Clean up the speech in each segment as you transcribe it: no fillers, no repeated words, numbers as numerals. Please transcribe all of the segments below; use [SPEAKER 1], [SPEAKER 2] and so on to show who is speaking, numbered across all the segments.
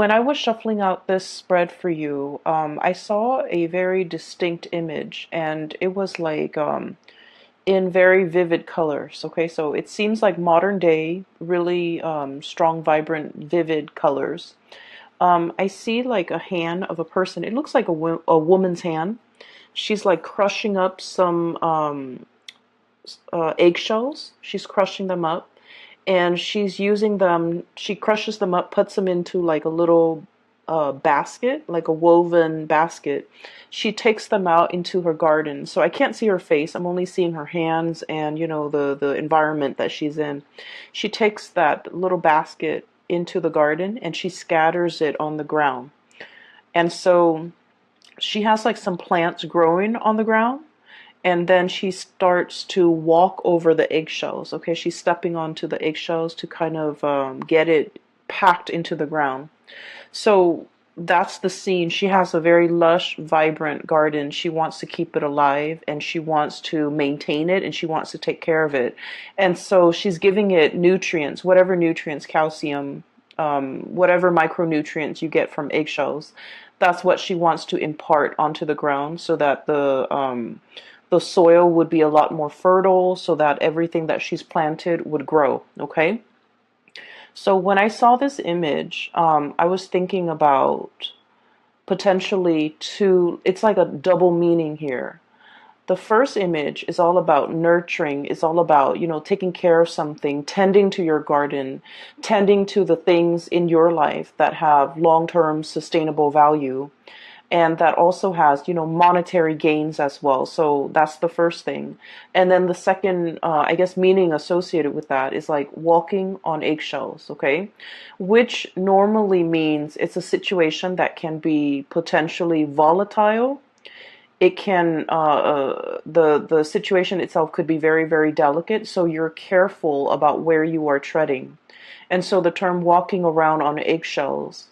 [SPEAKER 1] When I was shuffling out this spread for you, I saw a very distinct image, and it was like in very vivid colors. Okay, so it seems like modern day, really strong, vibrant, vivid colors. I see like a hand of a person. It looks like a woman's hand. She's like crushing up some eggshells. She's crushing them up, and she's using them. She crushes them up, puts them into like a little basket, like a woven basket. She takes them out into her garden. So I can't see her face. I'm only seeing her hands and the environment that she's in. She takes that little basket into the garden and she scatters it on the ground. And so she has like some plants growing on the ground, and then she starts to walk over the eggshells. Okay, she's stepping onto the eggshells to kind of get it packed into the ground. So that's the scene. She has a very lush, vibrant garden. She wants to keep it alive, and she wants to maintain it, and she wants to take care of it. And so she's giving it nutrients, whatever nutrients, calcium, whatever micronutrients you get from eggshells. That's what she wants to impart onto the ground, so that the soil would be a lot more fertile, so that everything that she's planted would grow. Okay. So when I saw this image, I was thinking about potentially two, it's like a double meaning here. The first image is all about nurturing, it's all about, taking care of something, tending to your garden, tending to the things in your life that have long-term sustainable value, and that also has monetary gains as well. So that's the first thing. And then the second I guess meaning associated with that is like walking on eggshells. Okay, which normally means it's a situation that can be potentially volatile. It can the situation itself could be very, very delicate, so you're careful about where you are treading. And so the term walking around on eggshells,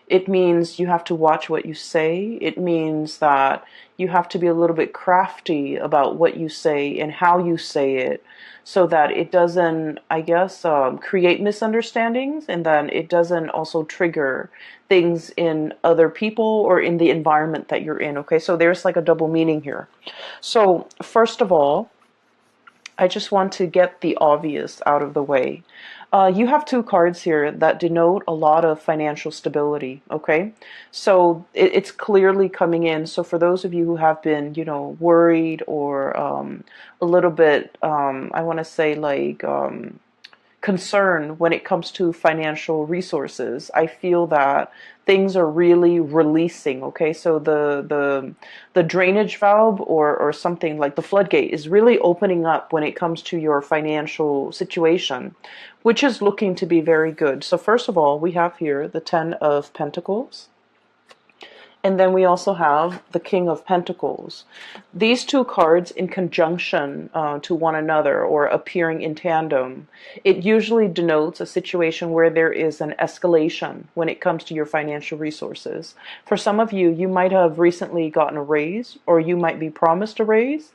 [SPEAKER 1] it means you have to watch what you say. It means that you have to be a little bit crafty about what you say and how you say it, so that it doesn't, I guess, create misunderstandings, and then it doesn't also trigger things in other people or in the environment that you're in. Okay, so there's like a double meaning here. So first of all, I just want to get the obvious out of the way. You have two cards here that denote a lot of financial stability, okay? So it's clearly coming in. So for those of you who have been, worried or a little bit, I want to say like concern when it comes to financial resources, I feel that things are really releasing. Okay, so the drainage valve, or something like the floodgate, is really opening up when it comes to your financial situation, which is looking to be very good. So first of all, we have here the Ten of Pentacles. And then we also have the King of Pentacles. These two cards in conjunction to one another, or appearing in tandem, it usually denotes a situation where there is an escalation when it comes to your financial resources. For some of you, you might have recently gotten a raise, or you might be promised a raise.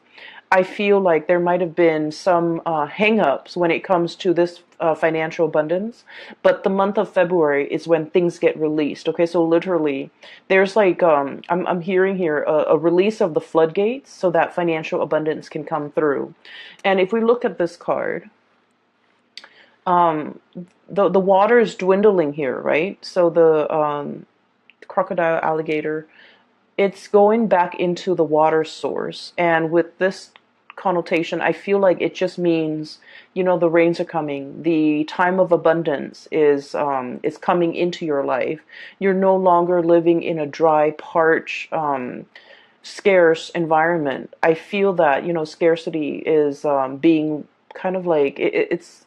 [SPEAKER 1] I feel like there might have been some hang-ups when it comes to this financial abundance, but the month of February is when things get released. Okay, so literally, there's like I'm hearing here a release of the floodgates, so that financial abundance can come through. And if we look at this card, the water is dwindling here, right? So the crocodile, alligator, it's going back into the water source. And with this connotation, I feel like it just means, the rains are coming. The time of abundance is coming into your life. You're no longer living in a dry, parched, scarce environment. I feel that, scarcity is being kind of like, it's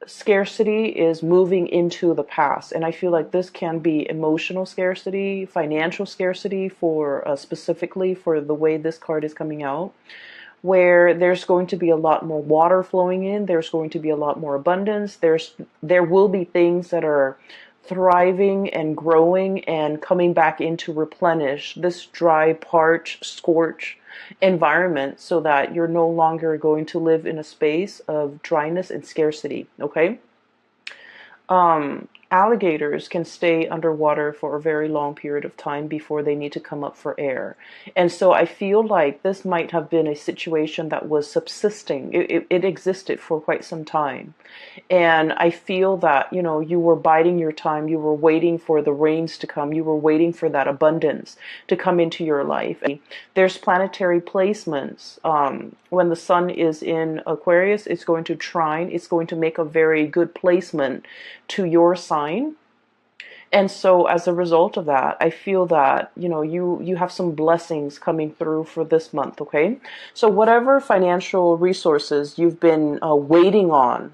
[SPEAKER 1] scarcity is moving into the past, and I feel like this can be emotional scarcity, financial scarcity, for specifically for the way this card is coming out, where there's going to be a lot more water flowing in, there's going to be a lot more abundance, there will be things that are thriving and growing and coming back in to replenish this dry, parched, scorched environment, so that you're no longer going to live in a space of dryness and scarcity. Okay, alligators can stay underwater for a very long period of time before they need to come up for air. And so I feel like this might have been a situation that was subsisting. It existed for quite some time. And I feel that, you were biding your time. You were waiting for the rains to come. You were waiting for that abundance to come into your life. There's planetary placements. When the sun is in Aquarius, it's going to trine. It's going to make a very good placement to your sign. And so as a result of that, I feel that, you have some blessings coming through for this month, okay? So whatever financial resources you've been waiting on,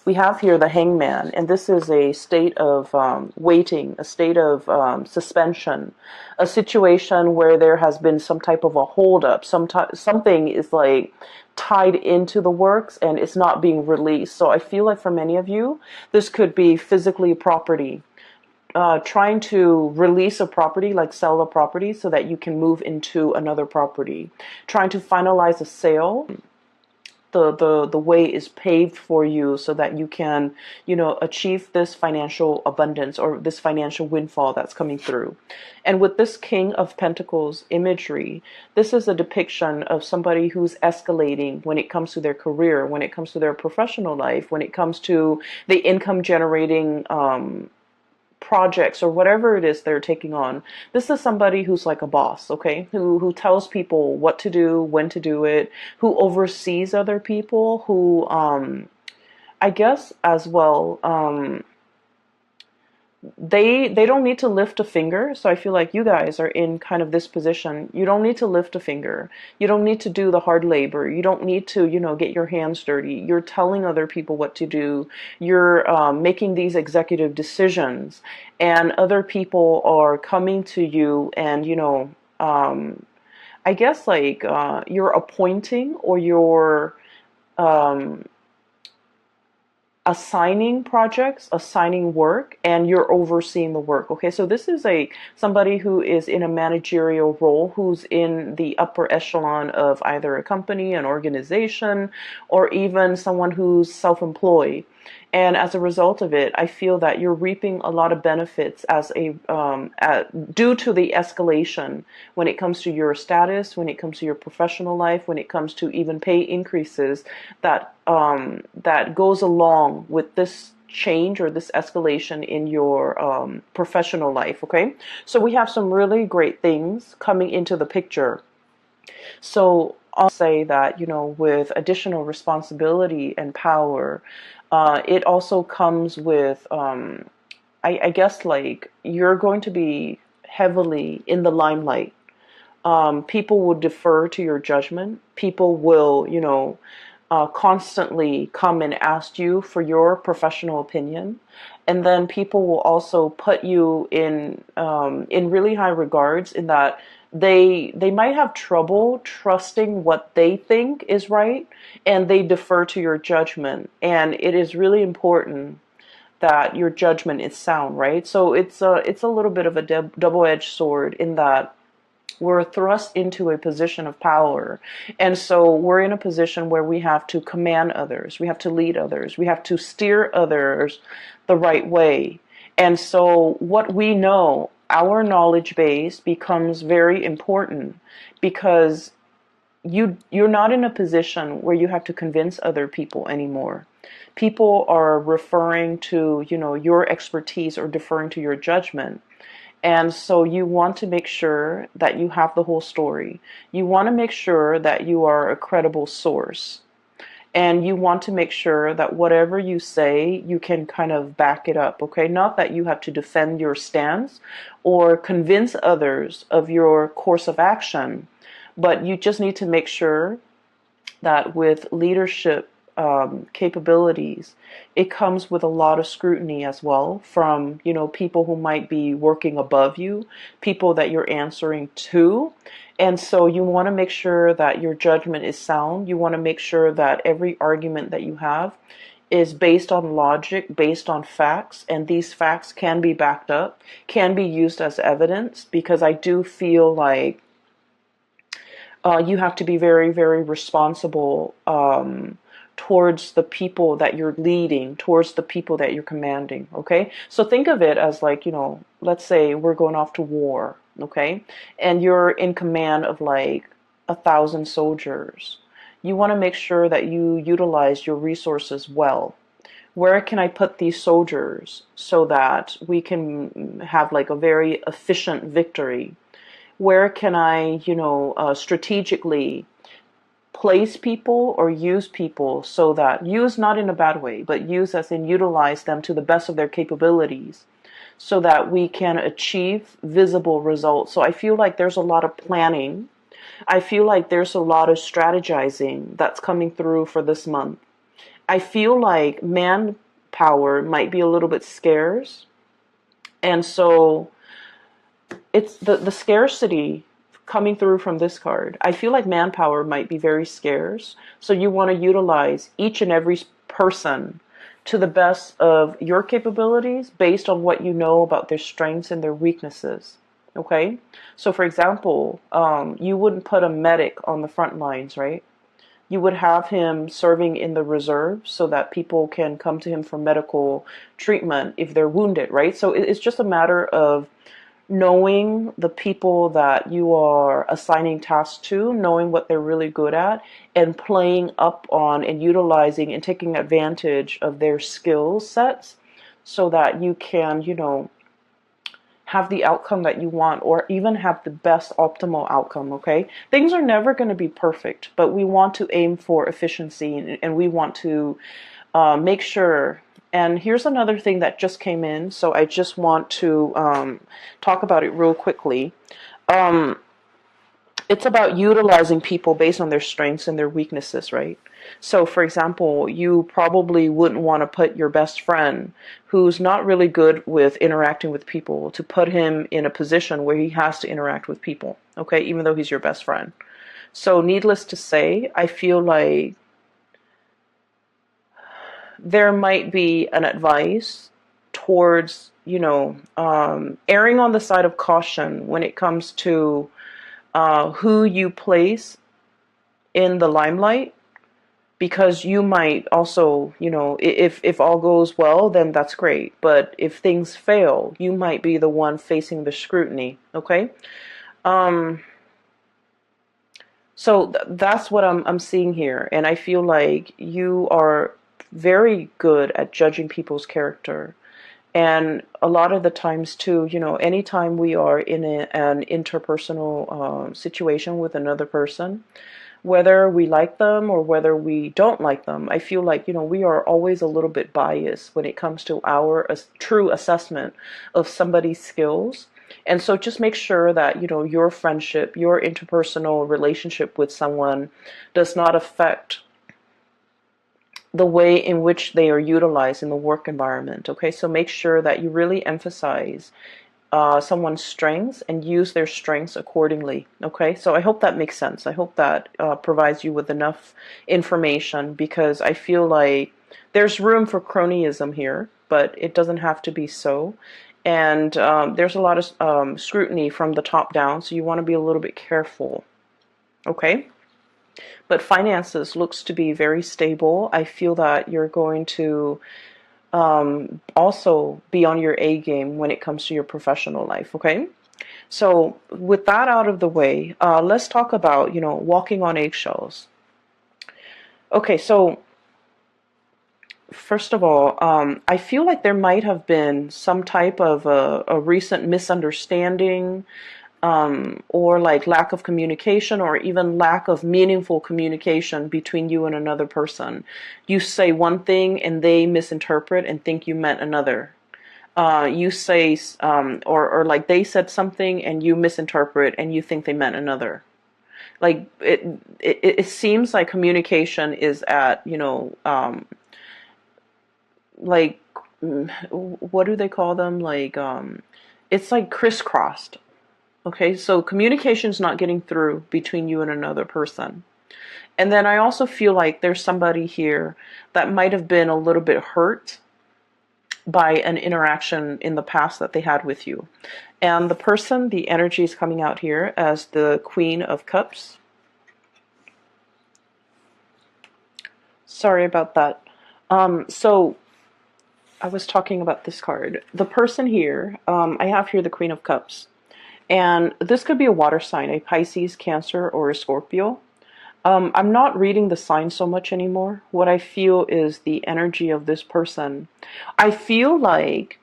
[SPEAKER 1] we have here the Hangman, and this is a state of waiting, a state of suspension, a situation where there has been some type of a holdup, something is like tied into the works and it's not being released. So I feel like for many of you, this could be physically property, trying to release a property, like sell a property so that you can move into another property, trying to finalize a sale. The way is paved for you so that you can, achieve this financial abundance or this financial windfall that's coming through. And with this King of Pentacles imagery, this is a depiction of somebody who's escalating when it comes to their career, when it comes to their professional life, when it comes to the income generating projects or whatever it is they're taking on. This is somebody who's like a boss, okay? Who tells people what to do, when to do it, who oversees other people, who I guess as well, they don't need to lift a finger. So I feel like you guys are in kind of this position. You don't need to lift a finger. You don't need to do the hard labor. You don't need to, get your hands dirty. You're telling other people what to do. You're making these executive decisions, and other people are coming to you and, I guess like you're appointing or you're um, assigning projects, assigning work, and you're overseeing the work. Okay, so this is somebody who is in a managerial role, who's in the upper echelon of either a company, an organization, or even someone who's self-employed. And as a result of it, I feel that you're reaping a lot of benefits due to the escalation when it comes to your status, when it comes to your professional life, when it comes to even pay increases that goes along with this change or this escalation in your professional life. Okay, so we have some really great things coming into the picture. So I'll say that, with additional responsibility and power, it also comes with, I guess, like you're going to be heavily in the limelight. People will defer to your judgment. People will, constantly come and ask you for your professional opinion. And then people will also put you in really high regards, in that they might have trouble trusting what they think is right, and they defer to your judgment. And it is really important that your judgment is sound, right? So it's a little bit of a double-edged sword, in that we're thrust into a position of power. And so we're in a position where we have to command others, we have to lead others, we have to steer others the right way. And so what we know, our knowledge base, becomes very important, because you're not in a position where you have to convince other people anymore. People are referring to, your expertise, or deferring to your judgment. And so you want to make sure that you have the whole story. You want to make sure that you are a credible source. And you want to make sure that whatever you say, you can kind of back it up, okay? Not that you have to defend your stance or convince others of your course of action, but you just need to make sure that with leadership capabilities, it comes with a lot of scrutiny as well, from people who might be working above you, people that you're answering to. And so you want to make sure that your judgment is sound. You want to make sure that every argument that you have is based on logic, based on facts, and these facts can be backed up, can be used as evidence, because I do feel like you have to be very, very responsible towards the people that you're leading, towards the people that you're commanding, okay? So think of it as like, let's say we're going off to war, okay? And you're in command of like 1,000 soldiers. You want to make sure that you utilize your resources well. Where can I put these soldiers so that we can have like a very efficient victory? Where can I, strategically place people or use people so that, use not in a bad way, but use as in utilize them to the best of their capabilities so that we can achieve visible results. So I feel like there's a lot of planning. I feel like there's a lot of strategizing that's coming through for this month. I feel like manpower might be a little bit scarce. And so it's the scarcity coming through from this card. I feel like manpower might be very scarce. So you want to utilize each and every person to the best of your capabilities based on what you know about their strengths and their weaknesses. Okay? So for example, you wouldn't put a medic on the front lines, right? You would have him serving in the reserves so that people can come to him for medical treatment if they're wounded, right? So it's just a matter of knowing the people that you are assigning tasks to, knowing what they're really good at, and playing up on and utilizing and taking advantage of their skill sets so that you can, have the outcome that you want, or even have the best optimal outcome, okay? Things are never going to be perfect, but we want to aim for efficiency, and we want to make sure. And here's another thing that just came in, so I just want to talk about it real quickly. It's about utilizing people based on their strengths and their weaknesses, right? So, for example, you probably wouldn't want to put your best friend who's not really good with interacting with people to put him in a position where he has to interact with people, okay, even though he's your best friend. So, needless to say, I feel like there might be an advice towards, erring on the side of caution when it comes to who you place in the limelight, because you might also, if all goes well, then that's great. But if things fail, you might be the one facing the scrutiny, okay? So that's what I'm seeing here. And I feel like you are very good at judging people's character. And a lot of the times too, anytime we are in an interpersonal situation with another person, whether we like them or whether we don't like them, I feel like, we are always a little bit biased when it comes to our true assessment of somebody's skills. And so just make sure that, your friendship, your interpersonal relationship with someone does not affect the way in which they are utilized in the work environment. Okay, so make sure that you really emphasize someone's strengths and use their strengths accordingly. Okay, so I hope that makes sense. I hope that provides you with enough information, because I feel like there's room for cronyism here, but it doesn't have to be so. And there's a lot of scrutiny from the top down, so you want to be a little bit careful. Okay? But finances looks to be very stable. I feel that you're going to also be on your A game when it comes to your professional life, okay? So with that out of the way, let's talk about, walking on eggshells. Okay, so first of all, I feel like there might have been some type of a recent misunderstanding, or like lack of communication, or even lack of meaningful communication between you and another person. You say one thing and they misinterpret and think you meant another. You say, or like they said something and you misinterpret and you think they meant another. Like it seems like communication is at, like, what do they call them? Like, it's like crisscrossed. Okay, so communication's not getting through between you and another person. And then I also feel like there's somebody here that might have been a little bit hurt by an interaction in the past that they had with you. And the person, the energy is coming out here as the Queen of Cups. Sorry about that. So I was talking about this card. The person here, I have here the Queen of Cups. And this could be a water sign, a Pisces, Cancer, or a Scorpio. I'm not reading the sign so much anymore. What I feel is the energy of this person. I feel like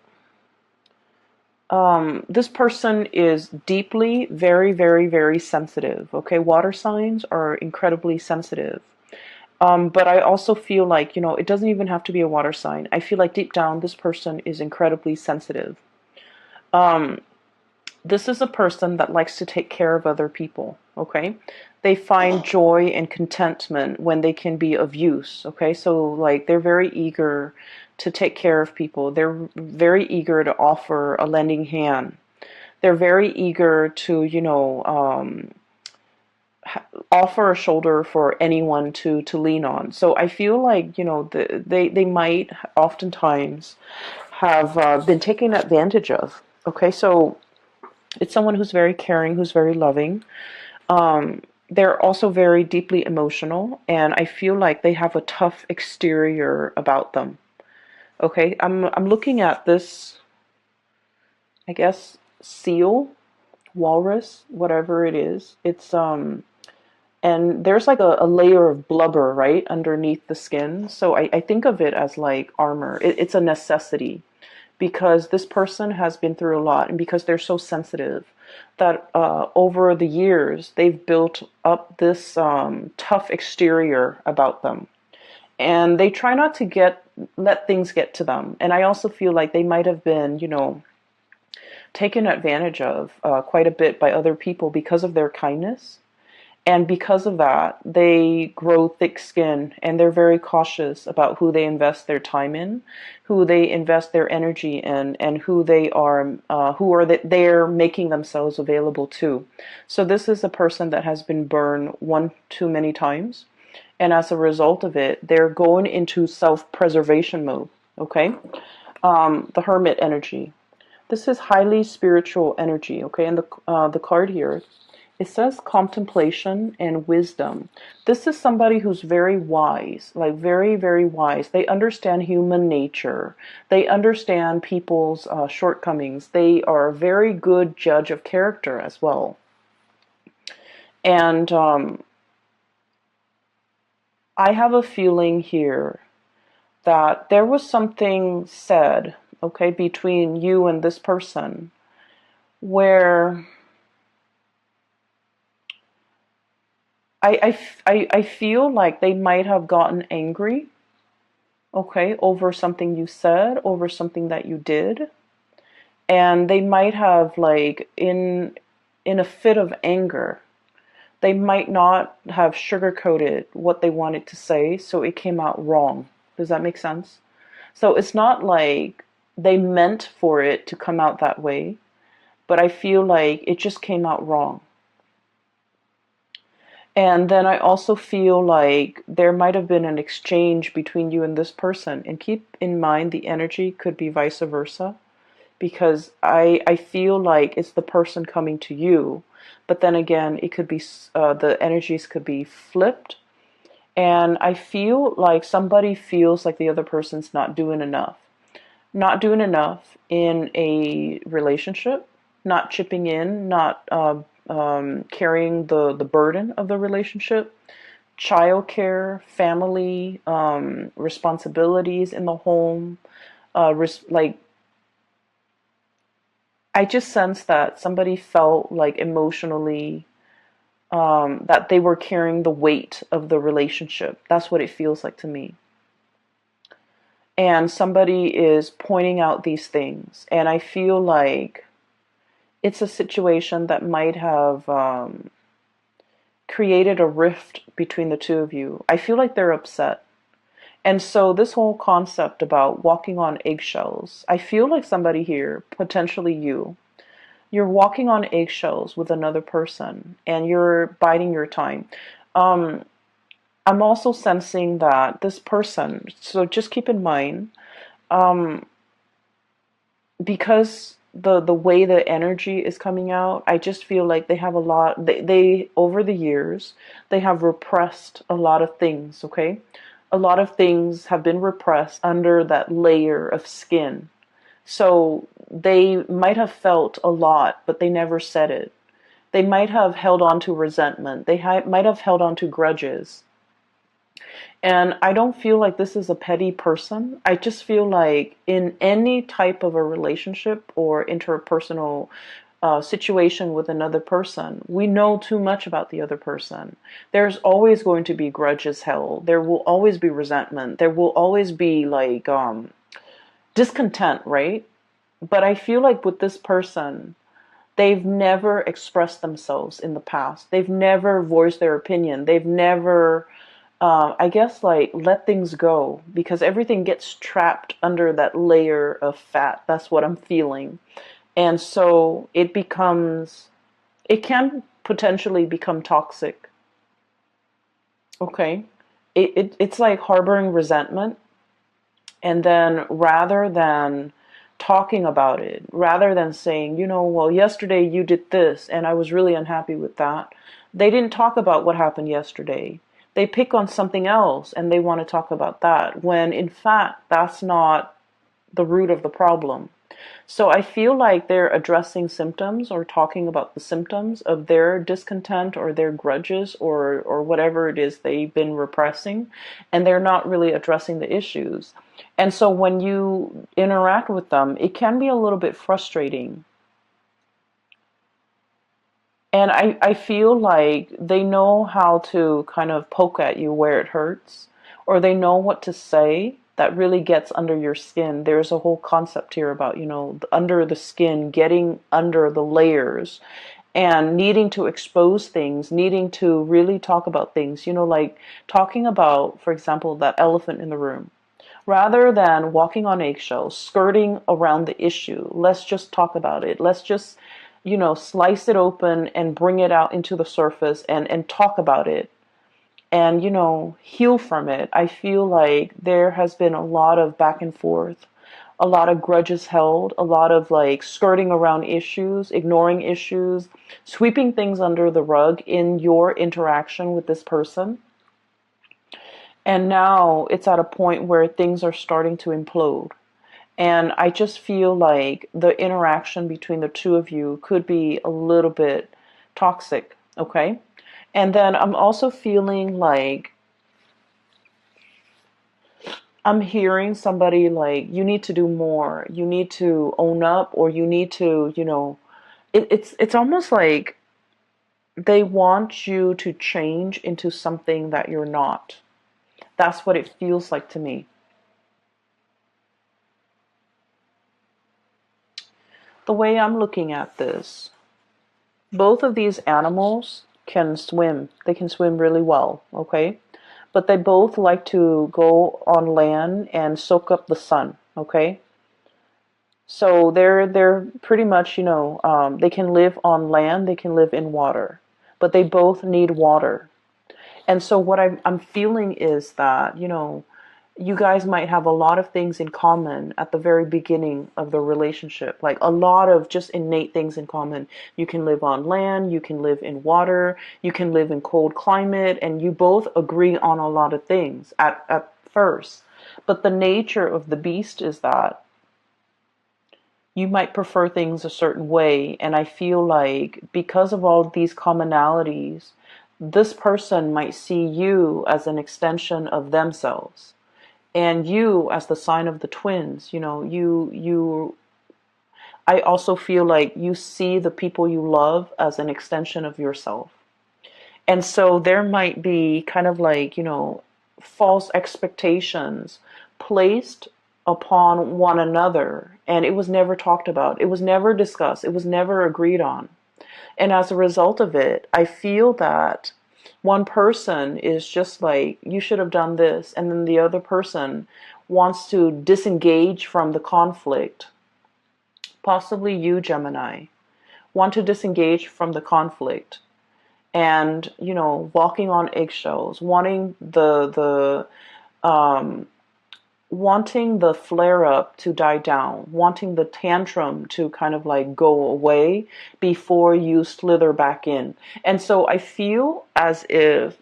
[SPEAKER 1] this person is deeply, very, very, very sensitive. Okay, water signs are incredibly sensitive. But I also feel like, it doesn't even have to be a water sign. I feel like deep down, this person is incredibly sensitive. Um, this is a person that likes to take care of other people, okay? They find joy and contentment when they can be of use, okay? So, like, they're very eager to take care of people. They're very eager to offer a lending hand. They're very eager to, offer a shoulder for anyone to lean on. So I feel like, they might oftentimes have been taken advantage of. Okay, so it's someone who's very caring, who's very loving. They're also very deeply emotional, and I feel like they have a tough exterior about them. Okay, I'm looking at this, I guess, seal, walrus, whatever it is. It's and there's like a layer of blubber right underneath the skin. So I think of it as like armor. It's a necessity because this person has been through a lot, and because they're so sensitive that over the years they've built up this tough exterior about them, and they try not to let things get to them. And I also feel like they might have been, taken advantage of quite a bit by other people because of their kindness. And because of that, they grow thick skin, and they're very cautious about who they invest their time in, who they invest their energy in, and they're making themselves available to. So this is a person that has been burned one too many times, and as a result of it, they're going into self-preservation mode. Okay, the Hermit energy. This is highly spiritual energy. Okay, and the card here, it says contemplation and wisdom. This is somebody who's very wise, like very, very wise. They understand human nature. They understand people's shortcomings. They are a very good judge of character as well. And I have a feeling here that there was something said, okay, between you and this person where I feel like they might have gotten angry, okay, over something you said, over something that you did. And they might have, like, in a fit of anger, they might not have sugarcoated what they wanted to say, so it came out wrong. Does that make sense? So it's not like they meant for it to come out that way, but I feel like it just came out wrong. And then I also feel like there might have been an exchange between you and this person. And keep in mind the energy could be vice versa, because I feel like it's the person coming to you. But then again, it could be the energies could be flipped. And I feel like somebody feels like the other person's not doing enough. Not doing enough in a relationship, not chipping in, not carrying the burden of the relationship, childcare, family, responsibilities in the home. Like, I just sense that somebody felt like emotionally that they were carrying the weight of the relationship. That's what it feels like to me. And somebody is pointing out these things, and I feel like it's a situation that might have created a rift between the two of you. I feel like they're upset. And so this whole concept about walking on eggshells, I feel like somebody here, potentially you're walking on eggshells with another person, and you're biding your time. Um, I'm also sensing that this person, so just keep in mind, um, because the way the energy is coming out, I just feel like they have a lot, they over the years, they have repressed a lot of things, okay? A lot of things have been repressed under that layer of skin. So they might have felt a lot, but they never said it. They might have held on to resentment. They might have held on to grudges. And I don't feel like this is a petty person. I just feel like in any type of a relationship or interpersonal situation with another person, we know too much about the other person. There's always going to be grudges held. There will always be resentment. There will always be like discontent, right? But I feel like with this person, they've never expressed themselves in the past. They've never voiced their opinion. They've never, I guess, like let things go because everything gets trapped under that layer of fat. That's what I'm feeling. And so it can potentially become toxic. Okay. It's like harboring resentment. And then rather than talking about it, rather than saying, well, yesterday you did this and I was really unhappy with that, they didn't talk about what happened yesterday. They pick on something else and they want to talk about that when in fact that's not the root of the problem. So I feel like they're addressing symptoms or talking about the symptoms of their discontent or their grudges or whatever it is they've been repressing, and they're not really addressing the issues. And so when you interact with them, it can be a little bit frustrating. And I feel like they know how to kind of poke at you where it hurts, or they know what to say that really gets under your skin. There's a whole concept here about, under the skin, getting under the layers and needing to expose things, needing to really talk about things, like talking about, for example, that elephant in the room. Rather than walking on eggshells, skirting around the issue, let's just talk about it. Let's just, slice it open and bring it out into the surface and talk about it and, heal from it. I feel like there has been a lot of back and forth, a lot of grudges held, a lot of like skirting around issues, ignoring issues, sweeping things under the rug in your interaction with this person. And now it's at a point where things are starting to implode. And I just feel like the interaction between the two of you could be a little bit toxic, okay? And then I'm also feeling like I'm hearing somebody like, you need to do more, you need to own up, or you need to, it's almost like they want you to change into something that you're not. That's what it feels like to me. The way I'm looking at this, both of these animals can swim. They can swim really well, okay? But they both like to go on land and soak up the sun, okay? So they're pretty much, they can live on land, they can live in water, but they both need water. And so what I'm feeling is that, you guys might have a lot of things in common at the very beginning of the relationship, like a lot of just innate things in common. You can live on land, you can live in water, you can live in cold climate, and you both agree on a lot of things at first. But the nature of the beast is that you might prefer things a certain way, and I feel like because of all these commonalities, this person might see you as an extension of themselves and you as the sign of the twins. I also feel like you see the people you love as an extension of yourself. And so there might be kind of like, false expectations placed upon one another, and it was never talked about. It was never discussed. It was never agreed on. And as a result of it, I feel that one person is just like, you should have done this. And then the other person wants to disengage from the conflict. Possibly you, Gemini, want to disengage from the conflict. And, walking on eggshells, wanting the flare up to die down, wanting the tantrum to kind of like go away before you slither back in. And so I feel as if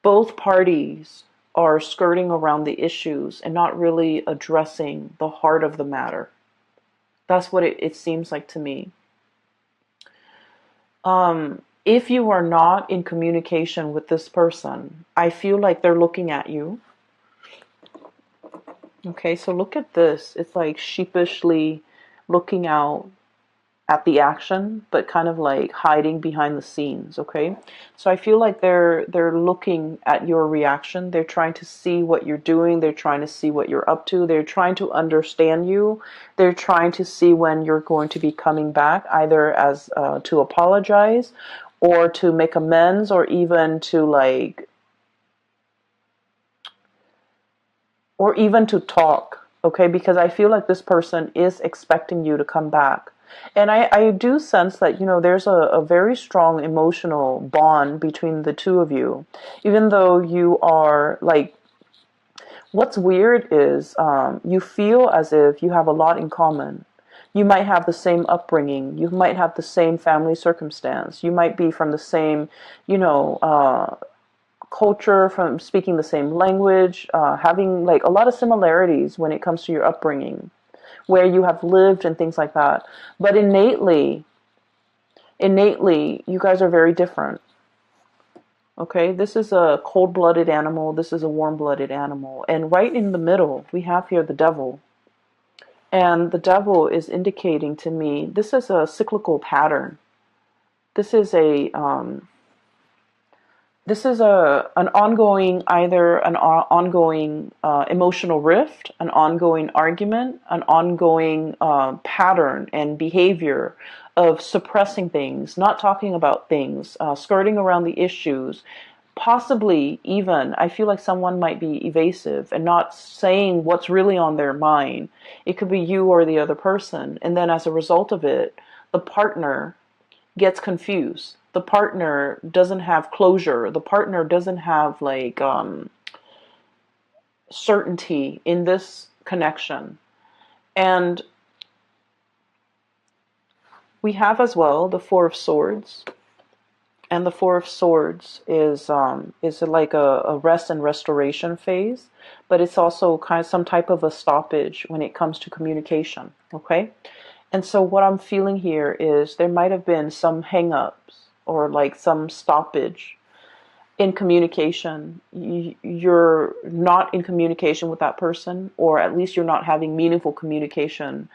[SPEAKER 1] both parties are skirting around the issues and not really addressing the heart of the matter. That's what it seems like to me. If you are not in communication with this person, I feel like they're looking at you. Okay, so look at this. It's like sheepishly looking out at the action, but kind of like hiding behind the scenes. Okay, so I feel like they're looking at your reaction. They're trying to see what you're doing. They're trying to see what you're up to. They're trying to understand you. They're trying to see when you're going to be coming back, either as to apologize, or to make amends, or even to talk. Okay, because I feel like this person is expecting you to come back. And I do sense that, there's a very strong emotional bond between the two of you. Even though you are like, what's weird is you feel as if you have a lot in common. You might have the same upbringing. You might have the same family circumstance. You might be from the same, culture, from speaking the same language, having like a lot of similarities when it comes to your upbringing, where you have lived and things like that. But innately, you guys are very different. Okay, this is a cold-blooded animal. This is a warm-blooded animal. And right in the middle, we have here the devil. And the devil is indicating to me, this is a cyclical pattern. This is an ongoing, either an ongoing emotional rift, an ongoing argument, an ongoing pattern and behavior of suppressing things, not talking about things, skirting around the issues. Possibly even, I feel like someone might be evasive and not saying what's really on their mind. It could be you or the other person. And then as a result of it, the partner gets confused. The partner doesn't have closure. The partner doesn't have certainty in this connection. And we have as well the Four of Swords. And the Four of Swords is like a rest and restoration phase, but it's also kind of some type of a stoppage when it comes to communication. Okay? And so what I'm feeling here is there might have been some hang-ups or like some stoppage in communication. You're not in communication with that person, or at least you're not having meaningful communication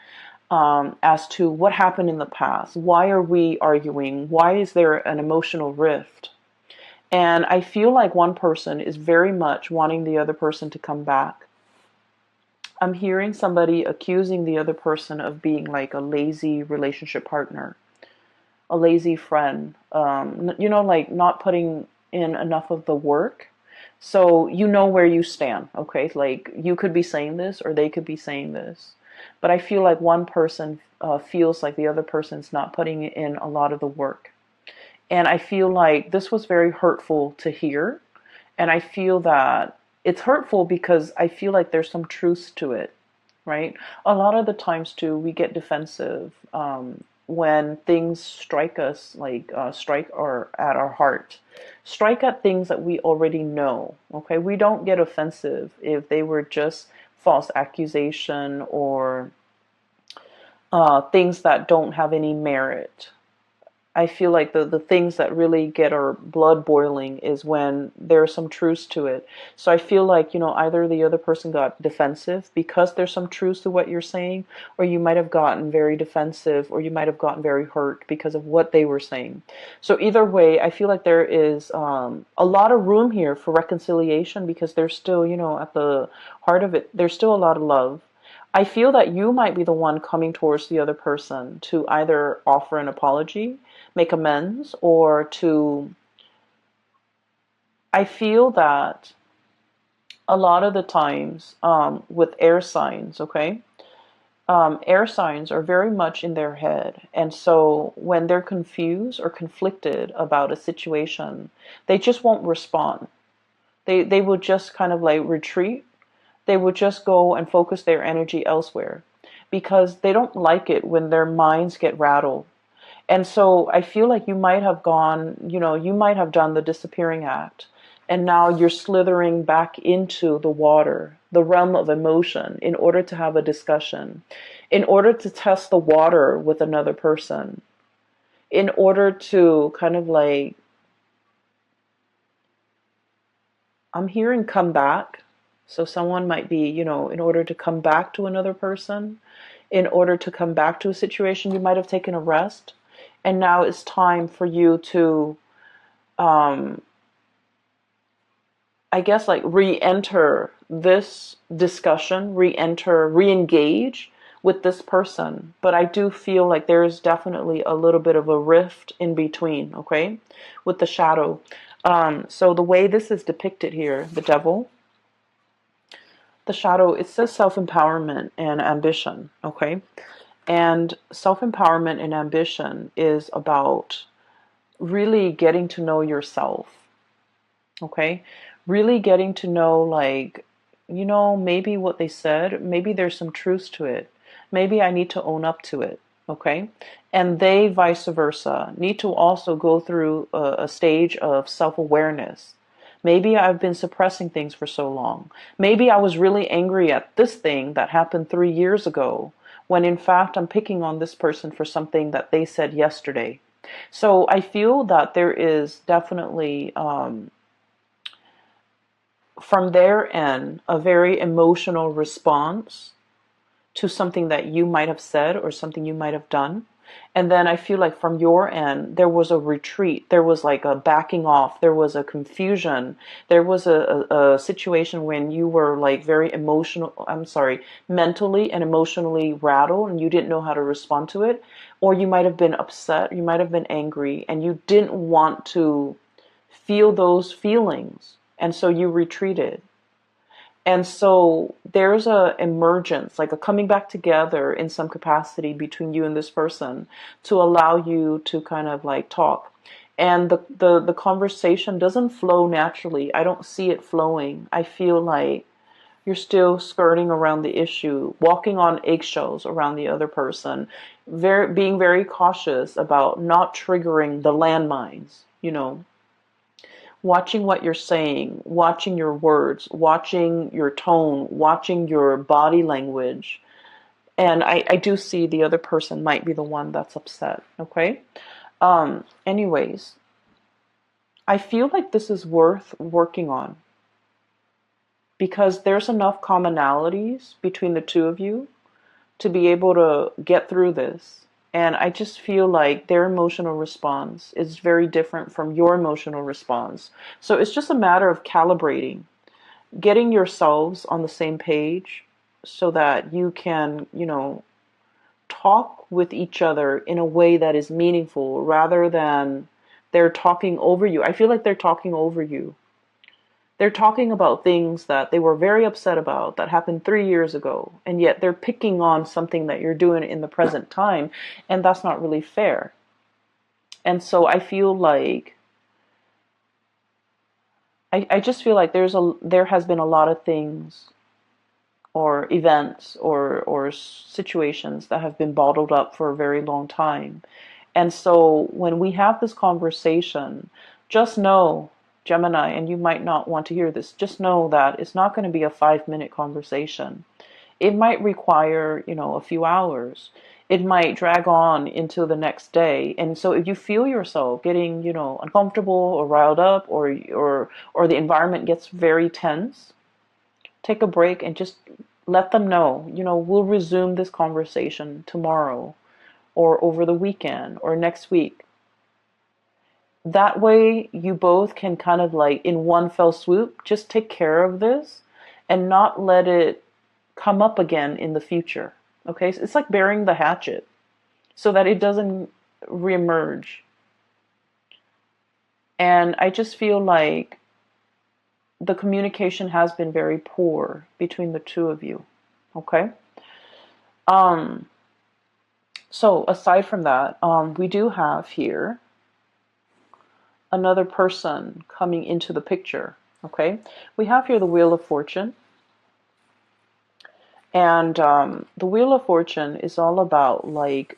[SPEAKER 1] as to what happened in the past. Why are we arguing? Why is there an emotional rift? And I feel like one person is very much wanting the other person to come back. I'm hearing somebody accusing the other person of being like a lazy relationship partner, a lazy friend, like not putting in enough of the work. So you know where you stand, okay? Like you could be saying this or they could be saying this. But I feel like one person feels like the other person's not putting in a lot of the work. And I feel like this was very hurtful to hear. And I feel that it's hurtful because I feel like there's some truth to it, right? A lot of the times too, we get defensive when things strike us, strike or at our heart, strike at things that we already know. Okay, we don't get offensive if they were just false accusation or things that don't have any merit. I feel like the things that really get our blood boiling is when there's some truth to it. So I feel like, either the other person got defensive because there's some truth to what you're saying, or you might have gotten very defensive, or you might have gotten very hurt because of what they were saying. So either way, I feel like there is a lot of room here for reconciliation because there's still, at the heart of it, there's still a lot of love. I feel that you might be the one coming towards the other person to either offer an apology, make amends, or to... I feel that a lot of the times with air signs, okay? Air signs are very much in their head. And so when they're confused or conflicted about a situation, they just won't respond. They will just kind of like retreat. They would just go and focus their energy elsewhere because they don't like it when their minds get rattled. And so I feel like you might have gone, you might have done the disappearing act And now you're slithering back into the water, the realm of emotion, in order to have a discussion, in order to test the water with another person, in order to kind of like, I'm hearing come back. So someone might be, you know, in order to come back to another person, in order to come back to a situation, you might have taken a rest. And now it's time for you to, um, I guess, like re-enter this discussion, re-engage with this person. But I do feel like there's definitely a little bit of a rift in between, okay, with the shadow. So the way this is depicted here, the devil, the shadow, it says self-empowerment and ambition, okay? And self-empowerment and ambition is about really getting to know yourself, okay? Really getting to know, like, you know, maybe what they said, maybe there's some truth to it. Maybe I need to own up to it, okay? And they, vice versa, need to also go through a stage of self-awareness. Maybe I've been suppressing things for so long. Maybe I was really angry at this thing that happened 3 years ago, when in fact I'm picking on this person for something that they said yesterday. So I feel that there is definitely, from their end, a very emotional response to something that you might have said or something you might have done. And then I feel like from your end, there was a retreat. There was like a backing off. There was a confusion. There was a situation when you were like very emotional, I'm sorry, mentally and emotionally rattled, and you didn't know how to respond to it. Or you might have been upset. You might have been angry, and you didn't want to feel those feelings. And so you retreated. And so there's a emergence, like a coming back together in some capacity between you and this person to allow you to kind of like talk. And the conversation doesn't flow naturally. I don't see it flowing. I feel like you're still skirting around the issue, walking on eggshells around the other person, being very cautious about not triggering the landmines, you know. Watching what you're saying, watching your words, watching your tone, watching your body language. And I do see the other person might be the one that's upset, okay? Anyways, I feel like this is worth working on because there's enough commonalities between the two of you to be able to get through this. And I just feel like their emotional response is very different from your emotional response. So it's just a matter of calibrating, getting yourselves on the same page so that you can, you know, talk with each other in a way that is meaningful rather than they're talking over you. I feel like they're talking over you. They're talking about things that they were very upset about that happened 3 years ago, and yet they're picking on something that you're doing in the present time, and that's not really fair. And so I feel like I just feel like there has been a lot of things or events or situations that have been bottled up for a very long time. And so when we have this conversation, just know, Gemini, and you might not want to hear this, just know that it's not going to be a 5-minute conversation. It might require, you know, a few hours. It might drag on into the next day. And so if you feel yourself getting, you know, uncomfortable or riled up or the environment gets very tense, take a break and just let them know, you know, we'll resume this conversation tomorrow or over the weekend or next week. That way you both can kind of like in one fell swoop just take care of this and not let it come up again in the future. Okay, so it's like burying the hatchet so that it doesn't reemerge. And I just feel like the communication has been very poor between the two of you. Okay. um so aside from that, we do have here another person coming into the picture. Okay, we have here the Wheel of Fortune. And the Wheel of Fortune is all about like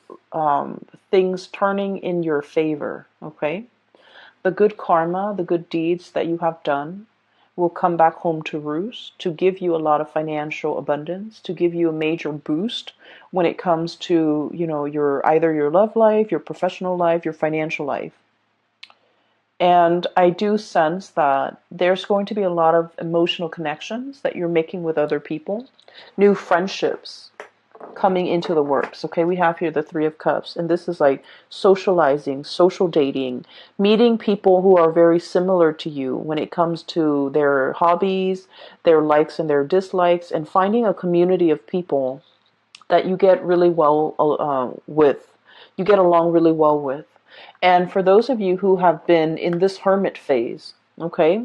[SPEAKER 1] things turning in your favor. Okay, The good karma, the good deeds that you have done will come back home to roost to give you a lot of financial abundance, to give you a major boost when it comes to, your either your love life, your professional life, your financial life. And I do sense that there's going to be a lot of emotional connections that you're making with other people, new friendships coming into the works. Okay, we have here the Three of Cups, and this is like socializing, social dating, meeting people who are very similar to you when it comes to their hobbies, their likes and their dislikes, and finding a community of people that you get really well with, you get along really well with. And for those of you who have been in this hermit phase, okay,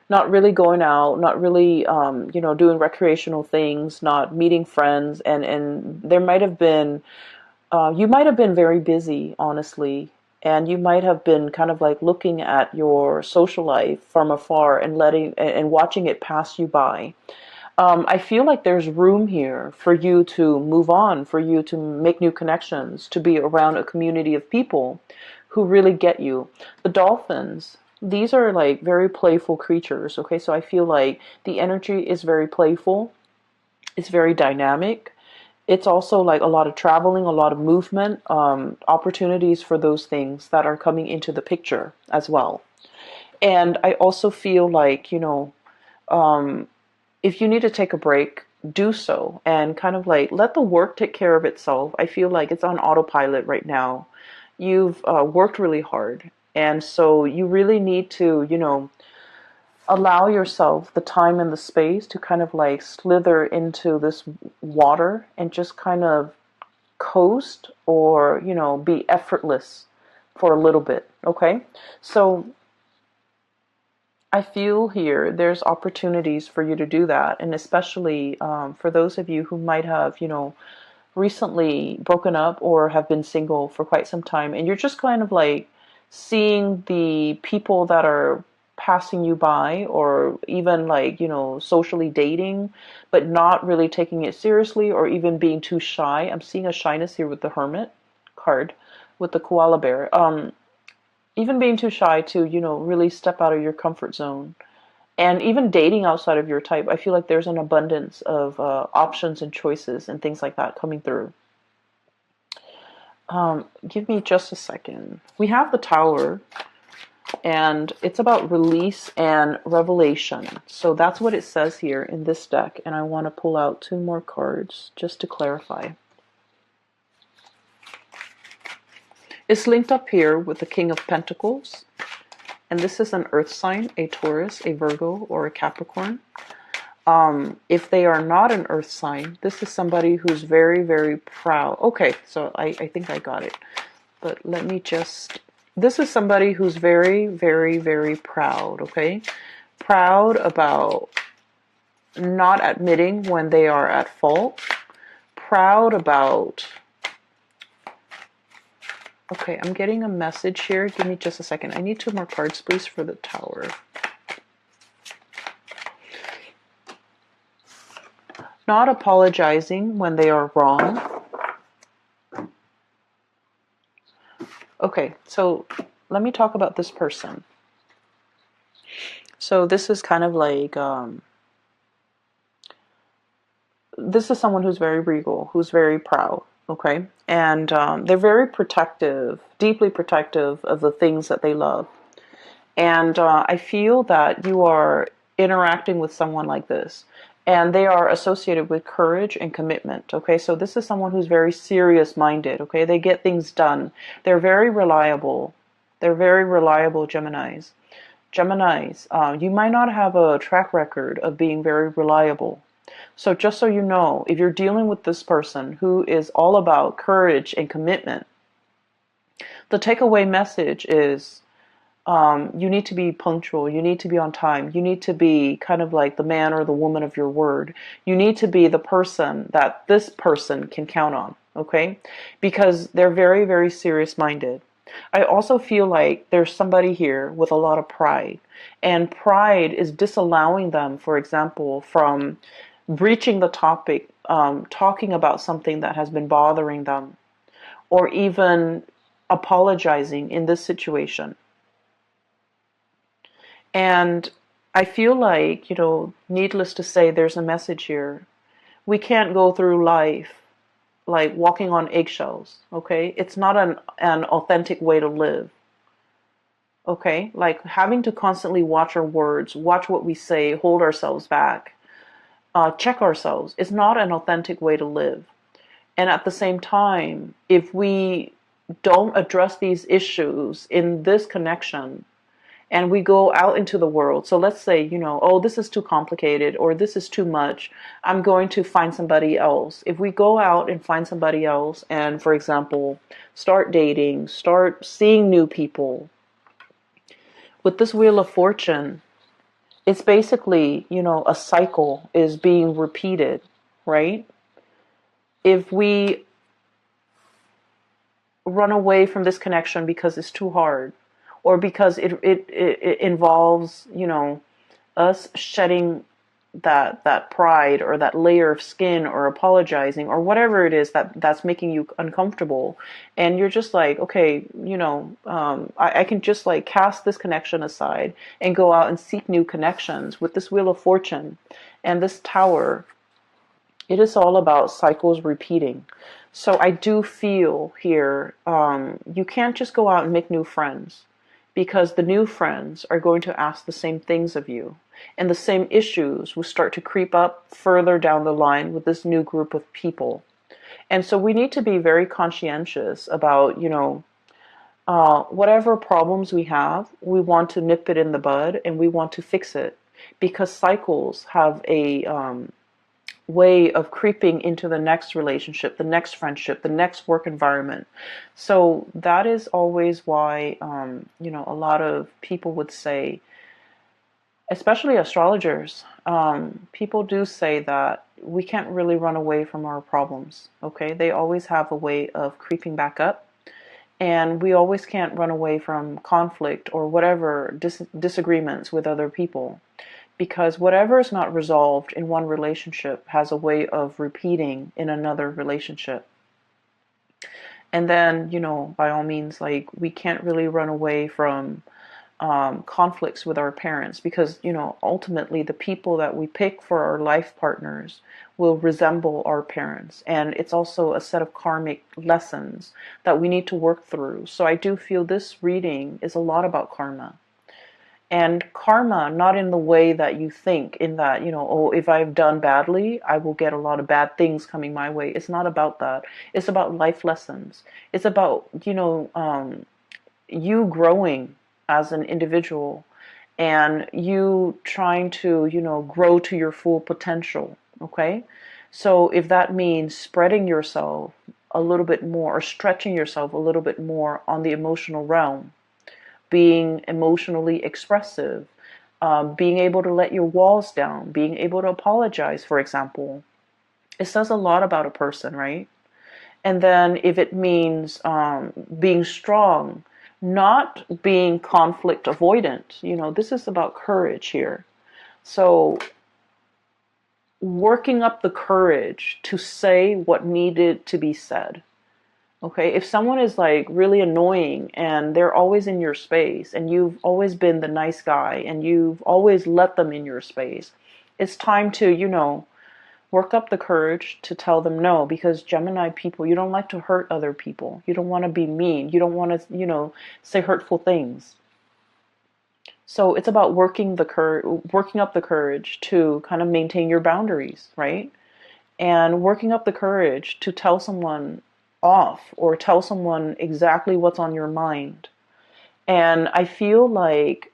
[SPEAKER 1] not really going out, not really, doing recreational things, not meeting friends, and there might have been, you might have been very busy, honestly, and you might have been kind of like looking at your social life from afar and watching it pass you by. I feel like there's room here for you to move on, for you to make new connections, to be around a community of people who really get you. The dolphins, these are like very playful creatures, okay? So I feel like the energy is very playful. It's very dynamic. It's also like a lot of traveling, a lot of movement, opportunities for those things that are coming into the picture as well. And I also feel like, if you need to take a break, do so and kind of like let the work take care of itself. I feel like it's on autopilot right now. You've worked really hard. And so you really need to, allow yourself the time and the space to kind of like slither into this water and just kind of coast or, be effortless for a little bit. Okay. So I feel here there's opportunities for you to do that. And especially for those of you who might have, recently broken up or have been single for quite some time, and you're just kind of like seeing the people that are passing you by, or even like, socially dating, but not really taking it seriously, or even being too shy. I'm seeing a shyness here with the Hermit card, with the koala bear. Even being too shy to, really step out of your comfort zone. And even dating outside of your type, I feel like there's an abundance of options and choices and things like that coming through. Give me just a second. We have the Tower, and it's about release and revelation. So that's what it says here in this deck. And I want to pull out 2 more cards just to clarify. It's linked up here with the King of Pentacles. And this is an earth sign, a Taurus, a Virgo, or a Capricorn. If they are not an earth sign, this is somebody who's very, very proud. Okay, so I think I got it. But let me just... This is somebody who's very, very, very proud, okay? Proud about not admitting when they are at fault. Proud about... Okay, I'm getting a message here. Give me just a second. I need 2 more cards, please, for the Tower. Not apologizing when they are wrong. Okay, so let me talk about this person. So this is kind of like, this is someone who's very regal, who's very proud. Okay, and they're very protective, deeply protective of the things that they love. And I feel that you are interacting with someone like this, and they are associated with courage and commitment. Okay, so this is someone who's very serious minded. Okay, they get things done. They're very reliable. They're very reliable Geminis. Geminis, you might not have a track record of being very reliable. So just so you know, if you're dealing with this person who is all about courage and commitment, the takeaway message is you need to be punctual. You need to be on time. You need to be kind of like the man or the woman of your word. You need to be the person that this person can count on, okay? Because they're very, very serious minded. I also feel like there's somebody here with a lot of pride, and pride is disallowing them, for example, from breaching the topic, talking about something that has been bothering them, or even apologizing in this situation. And I feel like, needless to say, there's a message here. We can't go through life like walking on eggshells, okay? It's not an authentic way to live, okay? Like having to constantly watch our words, watch what we say, hold ourselves back, check ourselves. It's not an authentic way to live. And at the same time, if we don't address these issues in this connection, and we go out into the world. So let's say, oh, this is too complicated or this is too much. I'm going to find somebody else. If we go out and find somebody else and, for example, start dating, start seeing new people, with this Wheel of Fortune, it's basically, a cycle is being repeated, right? If we run away from this connection because it's too hard, or because it involves, us shedding that pride or that layer of skin or apologizing or whatever it is that's making you uncomfortable, and you're just like, okay, I can just like cast this connection aside and go out and seek new connections. With this Wheel of Fortune and this Tower, it is all about cycles repeating. So I do feel here, you can't just go out and make new friends, because the new friends are going to ask the same things of you. And the same issues will start to creep up further down the line with this new group of people. And so we need to be very conscientious about, whatever problems we have, we want to nip it in the bud and we want to fix it. Because cycles have a way of creeping into the next relationship, the next friendship, the next work environment. So that is always why, a lot of people would say, especially astrologers, people do say that we can't really run away from our problems, okay? They always have a way of creeping back up, and we always can't run away from conflict or whatever disagreements with other people. Because whatever is not resolved in one relationship has a way of repeating in another relationship. And then, by all means, like, we can't really run away from conflicts with our parents, because, ultimately the people that we pick for our life partners will resemble our parents. And it's also a set of karmic lessons that we need to work through. So I do feel this reading is a lot about karma. And karma, not in the way that you think, in that, oh, if I've done badly, I will get a lot of bad things coming my way. It's not about that. It's about life lessons. It's about, you growing as an individual and you trying to, grow to your full potential. Okay. So if that means spreading yourself a little bit more or stretching yourself a little bit more on the emotional realm, being emotionally expressive, being able to let your walls down, being able to apologize, for example. It says a lot about a person, right? And then if it means being strong, not being conflict avoidant, this is about courage here. So working up the courage to say what needed to be said. Okay, if someone is like really annoying and they're always in your space and you've always been the nice guy and you've always let them in your space, it's time to, work up the courage to tell them no, because Gemini people, you don't like to hurt other people. You don't want to be mean. You don't want to, say hurtful things. So it's about working up the courage to kind of maintain your boundaries, right? And working up the courage to tell someone off or tell someone exactly what's on your mind. And I feel like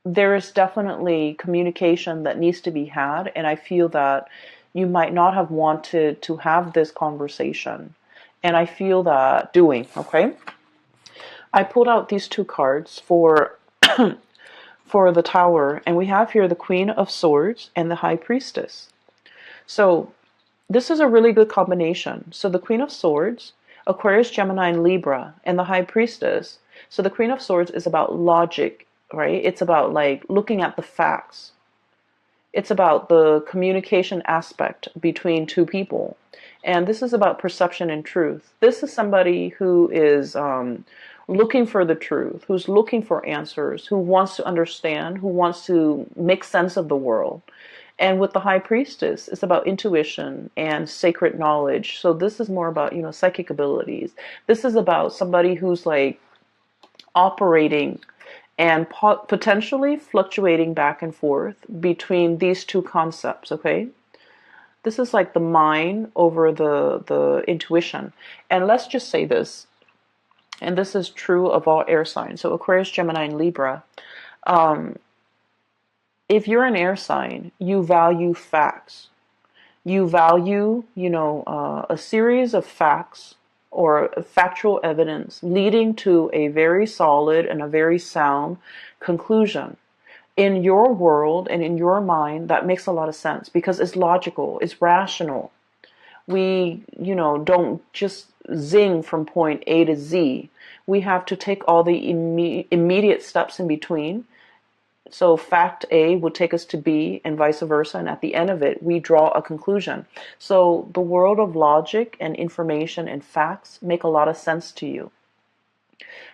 [SPEAKER 1] there is definitely communication that needs to be had, and I feel that you might not have wanted to have this conversation. And I feel that doing, okay? I pulled out these two cards for for the Tower, and we have here the Queen of Swords and the High Priestess. So this is a really good combination. So the Queen of Swords, Aquarius, Gemini, and Libra, and the High Priestess. So the Queen of Swords is about logic, right? It's about like looking at the facts. It's about the communication aspect between two people. And this is about perception and truth. This is somebody who is looking for the truth, who's looking for answers, who wants to understand, who wants to make sense of the world. And with the high priestess, it's about intuition and sacred knowledge. So this is more about, psychic abilities. This is about somebody who's like operating and potentially fluctuating back and forth between these two concepts, okay? This is like the mind over the intuition. And let's just say this, and this is true of all air signs. So Aquarius, Gemini, and Libra. If you're an air sign, you value facts. You value, a series of facts or factual evidence leading to a very solid and a very sound conclusion. In your world and in your mind, that makes a lot of sense because it's logical, it's rational. We, don't just zing from point A to Z. We have to take all the immediate steps in between. So fact A would take us to B and vice versa. And at the end of it, we draw a conclusion. So the world of logic and information and facts make a lot of sense to you.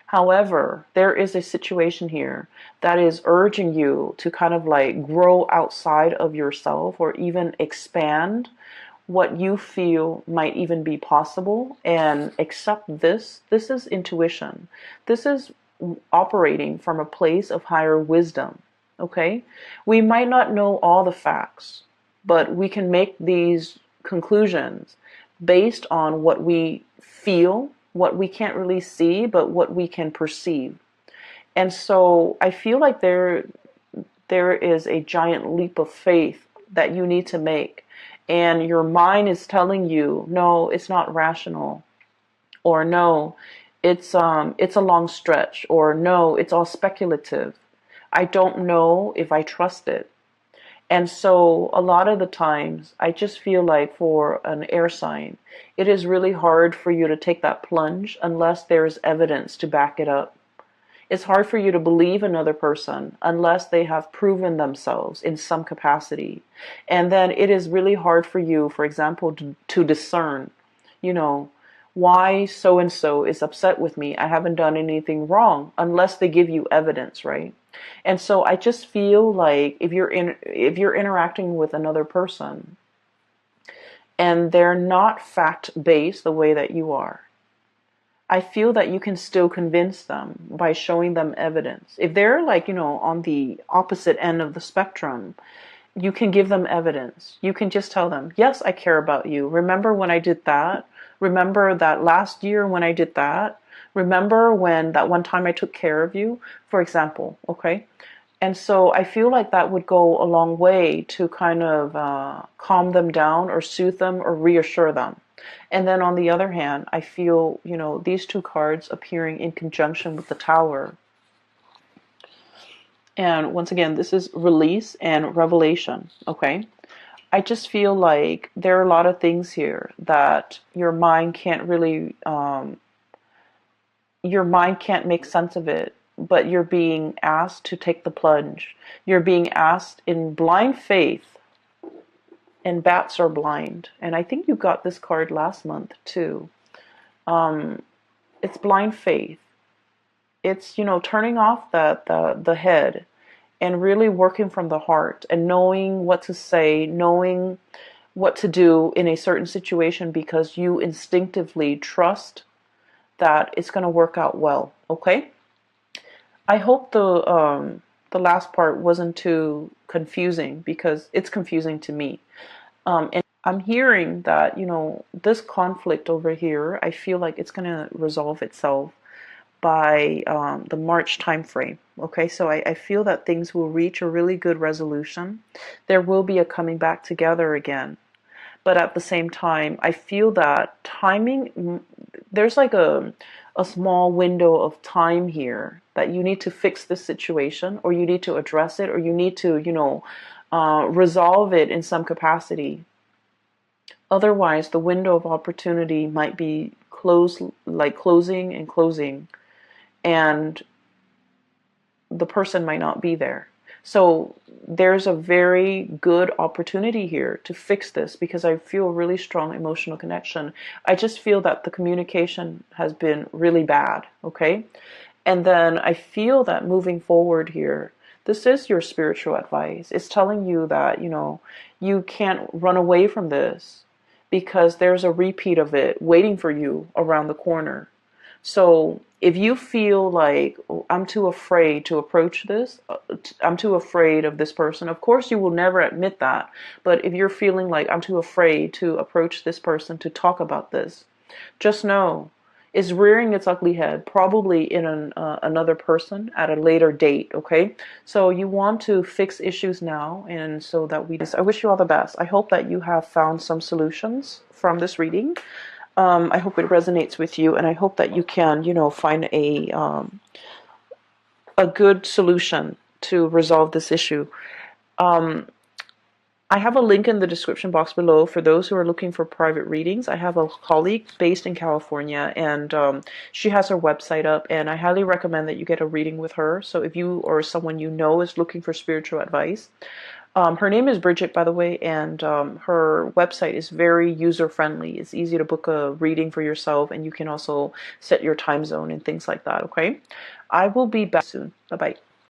[SPEAKER 1] However, there is a situation here that is urging you to kind of like grow outside of yourself or even expand what you feel might even be possible and accept this. This is intuition. This is operating from a place of higher wisdom. Okay? We might not know all the facts, but we can make these conclusions based on what we feel, what we can't really see, but what we can perceive. And so I feel like there is a giant leap of faith that you need to make. And your mind is telling you, no, it's not rational. Or no, it's a long stretch. Or no, it's all speculative. I don't know if I trust it. And so a lot of the times, I just feel like for an air sign, it is really hard for you to take that plunge unless there's evidence to back it up. It's hard for you to believe another person unless they have proven themselves in some capacity. And then it is really hard for you, for example, to discern, why so-and-so is upset with me. I haven't done anything wrong unless they give you evidence, right? And so I just feel like if you're interacting with another person and they're not fact-based the way that you are, I feel that you can still convince them by showing them evidence. If they're like, on the opposite end of the spectrum, you can give them evidence. You can just tell them, yes, I care about you. Remember when I did that? Remember that last year when I did that? Remember when that one time I took care of you, for example, okay? And so I feel like that would go a long way to kind of calm them down or soothe them or reassure them. And then on the other hand, I feel, these two cards appearing in conjunction with the Tower. And once again, this is release and revelation, okay? I just feel like there are a lot of things here that your mind can't really, your mind can't make sense of it, but you're being asked to take the plunge. You're being asked in blind faith, and bats are blind. And I think you got this card last month too. It's blind faith. It's, turning off the head and really working from the heart and knowing what to say, knowing what to do in a certain situation because you instinctively trust that it's going to work out well, okay? I hope the last part wasn't too confusing because it's confusing to me. And I'm hearing that, this conflict over here, I feel like it's going to resolve itself by the March timeframe. Okay, so I feel that things will reach a really good resolution. There will be a coming back together again. But at the same time, I feel that timing, there's like a small window of time here that you need to fix this situation, or you need to address it, or you need to, resolve it in some capacity. Otherwise, the window of opportunity might be closing and closing, and the person might not be there. So there's a very good opportunity here to fix this because I feel a really strong emotional connection. I just feel that the communication has been really bad, okay? And then I feel that moving forward here, this is your spiritual advice. It's telling you that, you can't run away from this because there's a repeat of it waiting for you around the corner. So if you feel like, "Oh, I'm too afraid to approach this, I'm too afraid of this person," of course you will never admit that. But if you're feeling like, "I'm too afraid to approach this person to talk about this," just know it's rearing its ugly head, probably in another person at a later date, okay? So you want to fix issues now, and so that I wish you all the best. I hope that you have found some solutions from this reading. I hope it resonates with you, and I hope that you can, find a good solution to resolve this issue. I have a link in the description box below for those who are looking for private readings. I have a colleague based in California, and she has her website up, and I highly recommend that you get a reading with her. So if you or someone you know is looking for spiritual advice, her name is Bridget, by the way, and her website is very user-friendly. It's easy to book a reading for yourself, and you can also set your time zone and things like that, okay? I will be back soon. Bye-bye.